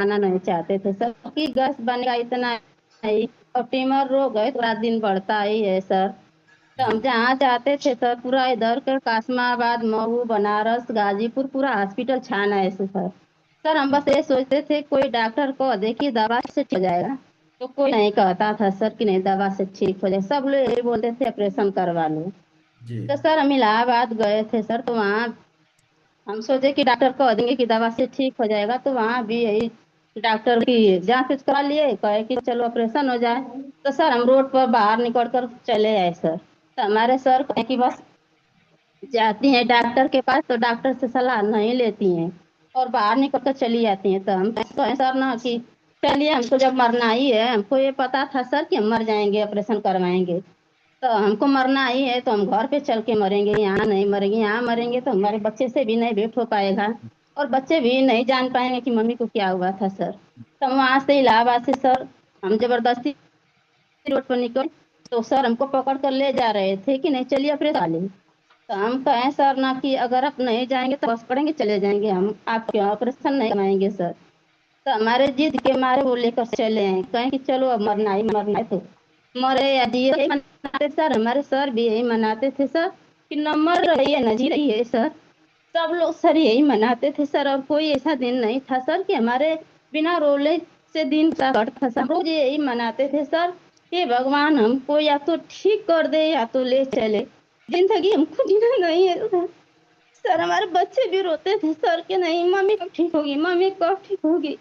खाना नहीं चाहते थे सर कि गैस बनेगा इतना ही, और ट्यूमर रोग है तो रात दिन बढ़ता ही है सर। तो हम जी जहाँ जाते थे सर पूरा इधर के कासमाबाद, मऊ, बनारस, गाजीपुर पूरा हॉस्पिटल छाना है सर। सर हम बस ये सोचते थे कोई डॉक्टर को देखिए दवा से ठीक हो जाएगा, तो कोई नहीं कहता था सर कि नहीं दवा से ठीक हो जाए, सब लोग यही बोलते थे ऑपरेशन करवा लो। जी तो सर हम इलाहाबाद गए थे सर, तो वहाँ हम सोचे कि डॉक्टर को देंगे कि दवा से ठीक हो जाएगा, तो वहाँ भी यही डॉक्टर की जांच उच करा लिए, कहे कि चलो ऑपरेशन हो जाए। तो सर हम रोड पर बाहर निकल कर चले आए सर, तो हमारे सर कहे कि बस जाती हैं डॉक्टर के पास तो डॉक्टर से सलाह नहीं लेती हैं और बाहर निकल कर चली जाती हैं। तो हम कहे सर ना कि चलिए हमको जब मरना ही है, हमको ये पता था सर कि हम मर जाएंगे ऑपरेशन करवाएंगे, तो हमको मरना ही है तो हम घर पे चल के मरेंगे, यहाँ नहीं मरेंगे। यहाँ मरेंगे तो हमारे बच्चे से भी नहीं भेंट हो पाएगा और बच्चे भी नहीं जान पाएंगे कि मम्मी को क्या हुआ था सर। तो हम वहां से इलाहाबाद से सर हम जबरदस्ती रोड पर निकल, तो सर हमको पकड़ कर ले जा रहे थे कि नहीं चलिए ऑपरेशन वाले। तो हम कहें सर ना कि अगर आप नहीं जाएंगे तो बस पड़ेंगे चले जाएंगे, हम आपके ऑपरेशन नहीं करवाएंगे सर। तो हमारे जिद के मारे वो लेकर चले आए, कहें कि चलो अब मरना है तो मरे या जिए यही मनाते सर, हमारे सर भी यही मनाते थे सर कि न मर रही है न जी रही है सर। सब लोग सर यही मनाते थे सर, और कोई ऐसा दिन नहीं था सर कि हमारे बिना रोले से दिन का कटता था सर। रोज यही मनाते थे सर कि भगवान हमको या तो ठीक कर दे या तो ले चले, जिंदगी हमको जीना नहीं है सर। सर हमारे बच्चे भी रोते थे सर कि नहीं मम्मी कब ठीक होगी, मम्मी कब ठीक होगी।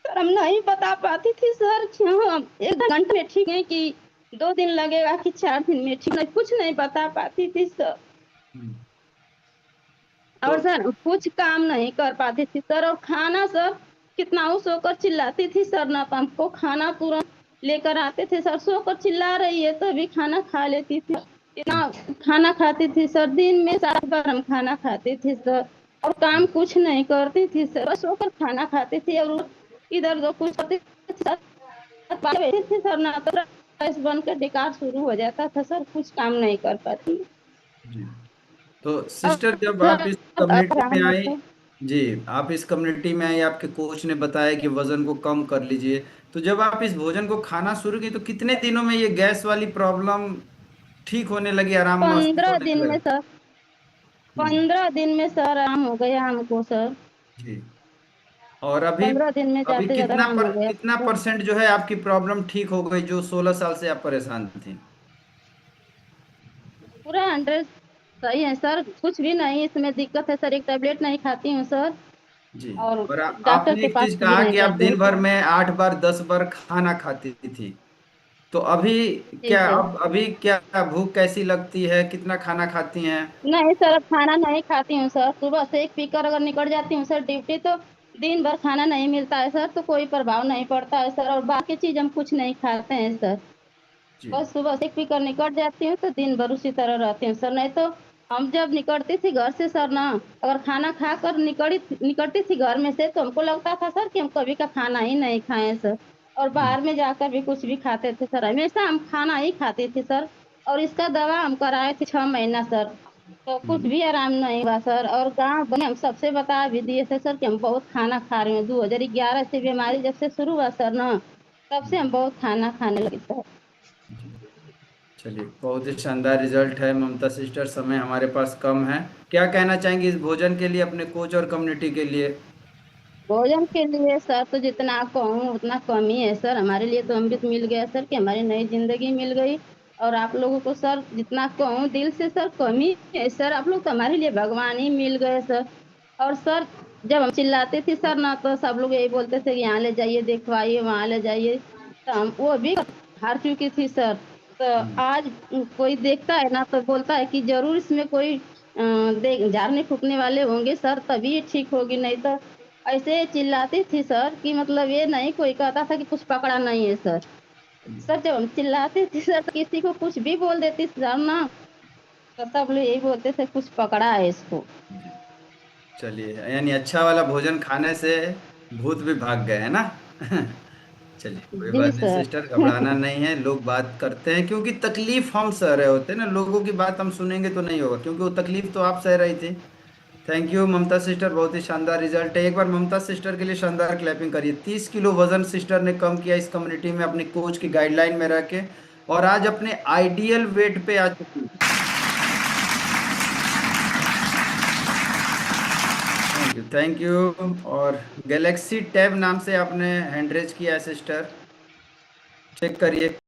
सर हम नहीं बता पाती थी सर कि हम 1 घंटे में ठीक है कि 2 दिन लगेगा कि 4 दिन में ठीक, नहीं कुछ नहीं बता पाती थी सर। हम्म। और तो सर कुछ काम नहीं कर पाती थी सर, और खाना सर कितना वो सोकर चिल्लाती थी सर ना, तो हमको खाना तुरंत लेकर आते थे सर, सोकर चिल्ला रही है तो भी खाना खा लेती थी। इतना खाना खाती थी सर, दिन में 7 बार हम खाना खाते थे सर, और काम कुछ नहीं करती थी सर, बस सोकर खाना खाती थी और इधर उधर कुछ करती थी सर। बैठे थे सर ना तो गैस बनकर बेकार शुरू हो जाता था सर, कुछ काम नहीं कर पाती। जी तो और सिस्टर जब आप सर इस अब कम्युनिटी में आई, हम जी आप इस कम्युनिटी में आई, आपके कोच ने बताया कि वजन को कम कर लीजिए, तो जब आप इस भोजन को खाना शुरू की तो कितने दिनों में ये गैस वाली प्रॉब्लम ठीक होने लगी, आराम महसूस 15 होने दिन में लगा? सर, हम्म। 15 दिन में सर आराम हो गया हमको सर। जी और अभी 15 दिन में अभी जाते जाते आराम हो गया कितना सर। परसेंट जो है आपकी प्रॉब्लम ठीक हो गई, जो 16 साल से आप परेशान थी? पूरा 100 सही है सर, कुछ भी नहीं इसमें दिक्कत है सर, एक टेबलेट नहीं खाती हूँ सर, जी और और डॉक्टर आपने के एक पास चीज भी कहा नहीं कि आप जाते हैं दिन भर सर। में 8 बार 10 बार खाना खाती थी, तो अभी जी क्या, सर। अब अभी क्या भूख कैसी लगती है, कितना खाना खाती हैं? नहीं सर अब खाना नहीं खाती हूँ सर, सुबह से एक पीकर अगर निकल जाती हूँ सर ड्यूटी, तो दिन भर खाना नहीं मिलता है सर, तो कोई प्रभाव नहीं पड़ता है सर, और बाकी चीज हम कुछ नहीं खाते हैं सर। जी बस सुबह से पी कर निकल जाती हूँ तो दिन भर उसी तरह रहती हूँ सर। नहीं तो हम जब निकलती थी घर से सर ना, अगर खाना खा कर निकलती थी घर में से, तो हमको लगता था सर कि हम कभी का खाना ही नहीं खाए सर, और हम्म, बाहर में जाकर भी कुछ भी खाते थे सर, हमेशा हम खाना ही खाते थे सर। और इसका दवा हम कराए थे 6 महीना सर, तो कुछ हम्म, भी आराम नहीं हुआ सर। और गाँव में हम सबसे बता भी दिए थे सर कि हम बहुत खाना खा रहे हैं, 2011 से बीमारी जब से शुरू हुआ सर ना, तब से हम्म, हम बहुत खाना खाने लगे सर। जी चलिए बहुत ही शानदार रिजल्ट है ममता सिस्टर, समय हमारे पास कम है, क्या कहना चाहेंगे इस भोजन के लिए अपने कोच और कम्युनिटी के लिए? भोजन के लिए सर तो जितना आपको कहूँ उतना कम ही है सर, हमारे लिए तो अमृत मिल गया सर कि हमारी नई जिंदगी मिल गई। और आप लोगों को सर जितना कहूँ दिल से सर कम ही है सर, आप लोग तो हमारे लिए भगवान ही मिल गए सर। और सर जब हम चिल्लाते थे सर ना, तो सब लोग यही बोलते थे कि यहाँ ले जाइए दिखवाइए, वहाँ ले जाइए, तो हम वो भी हार चुकी थी सर। तो हम्म, आज कोई देखता है ना तो बोलता है कि जरूर इसमें कोई देख झाड़ने फूकने वाले होंगे सर तभी ये ठीक होगी, नहीं तो ऐसे चिल्लाती थी सर कि मतलब ये नहीं कोई कहता था कि कुछ पकड़ा नहीं है सर। सर जब हम चिल्लाते थे सर तो किसी को कुछ भी बोल देती सर ना, तो सब लोग यही बोलते थे कुछ पकड़ा है इसको। जी चलिए यानी अच्छा वाला भोजन खाने से भूत भी भाग गए है ना? चलिए कोई जी बात नहीं सर। सिस्टर, घबराना नहीं है, लोग बात करते हैं क्योंकि तकलीफ हम सह रहे होते हैं ना, लोगों की बात हम सुनेंगे तो नहीं होगा, क्योंकि वो तकलीफ तो आप सह रही थी। थैंक यू ममता सिस्टर, बहुत ही शानदार रिजल्ट है। एक बार ममता सिस्टर के लिए शानदार क्लैपिंग करिए। 30 किलो वजन सिस्टर ने कम किया इस कम्युनिटी में अपने कोच की गाइडलाइन में रह के, और आज अपने आइडियल वेट पे आ चुकी है। Thank you, thank you. और गैलेक्सी टैब नाम से आपने हैंड रेज किया है सिस्टर, चेक करिए।